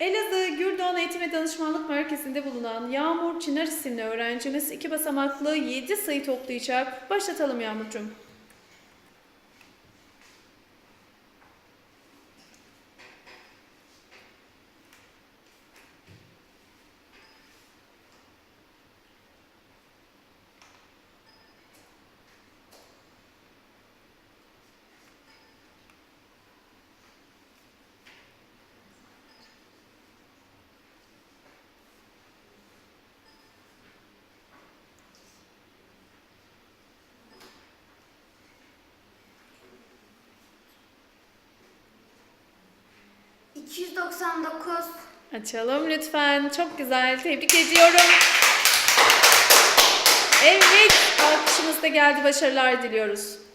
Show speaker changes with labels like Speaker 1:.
Speaker 1: Elazığ Gürdoğan Eğitim ve Danışmanlık Merkezi'nde bulunan Yağmur Çınar isimli öğrencimiz 2 basamaklı 7 sayı toplayacak. Başlatalım Yağmurcuğum.
Speaker 2: ...299.
Speaker 1: Açalım lütfen. Çok güzel. Tebrik ediyorum. Evet, alkışımız da geldi. Başarılar diliyoruz.